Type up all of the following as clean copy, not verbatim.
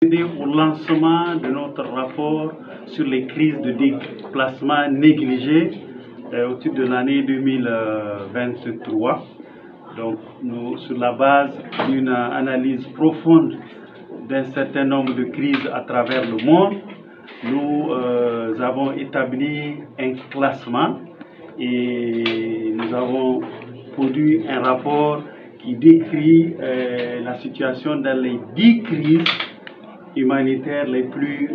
procédé au lancement de notre rapport sur les crises de déplacement négligées au titre de l'année 2023. Donc, sur la base d'une analyse profonde d'un certain nombre de crises à travers le monde, nous avons établi un classement et nous avons produit un rapport qui décrit la situation dans les 10 crises humanitaires les plus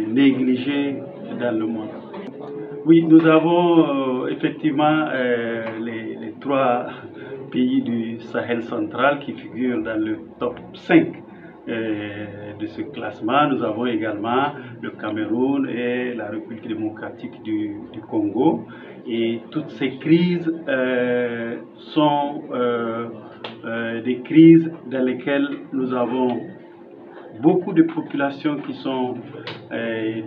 négligées dans le monde. Oui, nous avons effectivement les 3 pays du Sahel central qui figurent dans le top 5 de ce classement. Nous avons également le Cameroun et la République démocratique du Congo. Et toutes ces crises sont des crises dans lesquelles nous avons beaucoup de populations qui sont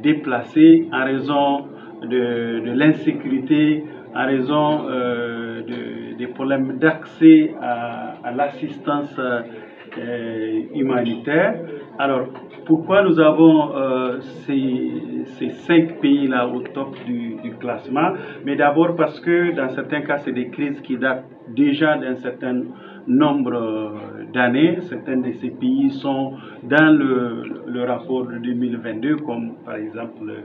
déplacées en raison de l'insécurité, en raison des problèmes d'accès à l'assistance humanitaire. Alors, pourquoi nous avons ces 5 pays-là au top du classement? Mais d'abord parce que dans certains cas, c'est des crises qui datent déjà d'un certain nombre d'années. Certains de ces pays sont dans le rapport de 2022, comme par exemple le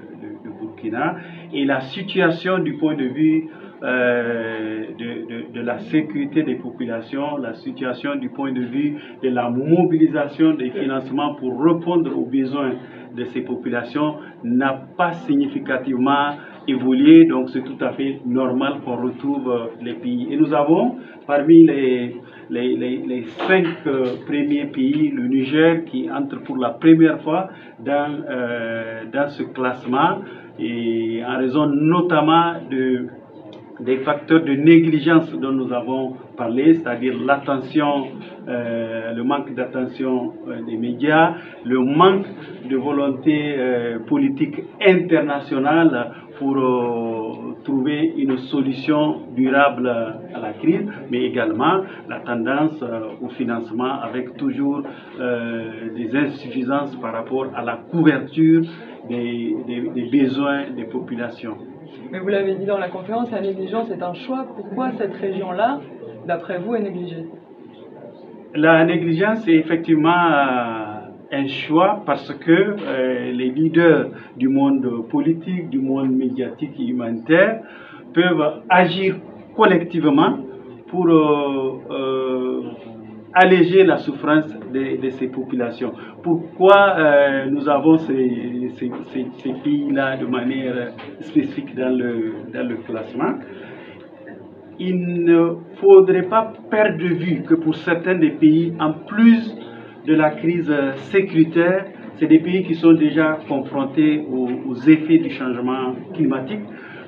Burkina. Et la situation du point de vue de la sécurité des populations, la situation du point de vue de la mobilisation des financements pour répondre aux besoins de ces populations n'a pas significativement évolué, donc c'est tout à fait normal qu'on retrouve les pays. Et nous avons parmi les 5 premiers pays, le Niger qui entre pour la première fois dans ce classement, et en raison notamment des facteurs de négligence dont nous avons parlé, c'est-à-dire l'attention, le manque d'attention des médias, le manque de volonté politique internationale pour trouver une solution durable à la crise, mais également la tendance au financement avec toujours des insuffisances par rapport à la couverture des besoins des populations. Mais vous l'avez dit dans la conférence, la négligence est un choix. Pourquoi cette région-là, d'après vous, est négligée? La négligence est effectivement un choix parce que les leaders du monde politique, du monde médiatique et humanitaire peuvent agir collectivement pour alléger la souffrance de ces populations. Pourquoi nous avons ces pays-là de manière spécifique dans le classement? Il ne faudrait pas perdre de vue que pour certains des pays, en plus de la crise sécuritaire, c'est des pays qui sont déjà confrontés aux effets du changement climatique.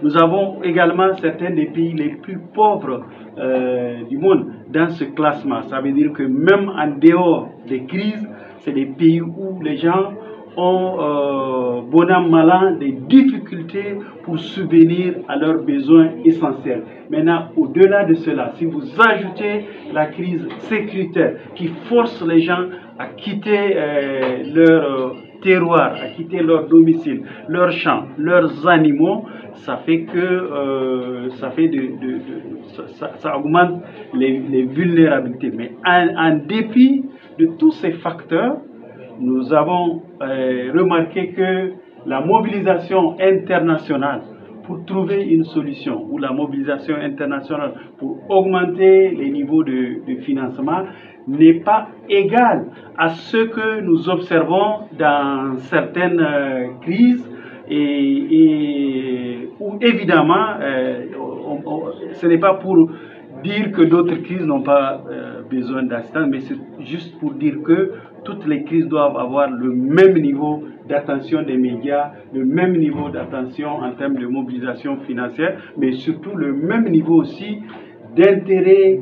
Nous avons également certains des pays les plus pauvres du monde dans ce classement. Ça veut dire que même en dehors des crises, c'est des pays où les gens ont, bon an, mal an, des difficultés pour subvenir à leurs besoins essentiels. Maintenant, au-delà de cela, si vous ajoutez la crise sécuritaire qui force les gens à quitter leur terroir, à quitter leur domicile, leurs champs, leurs animaux, ça fait que ça augmente les vulnérabilités. Mais en dépit de tous ces facteurs, nous avons remarqué que la mobilisation internationale pour trouver une solution, ou la mobilisation internationale pour augmenter les niveaux de financement n'est pas égale à ce que nous observons dans certaines crises et où évidemment ce n'est pas pour dire que d'autres crises n'ont pas besoin d'assistance, mais c'est juste pour dire que toutes les crises doivent avoir le même niveau d'attention des médias, le même niveau d'attention en termes de mobilisation financière, mais surtout le même niveau aussi d'intérêt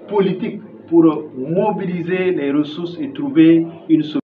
politique pour mobiliser les ressources et trouver une solution.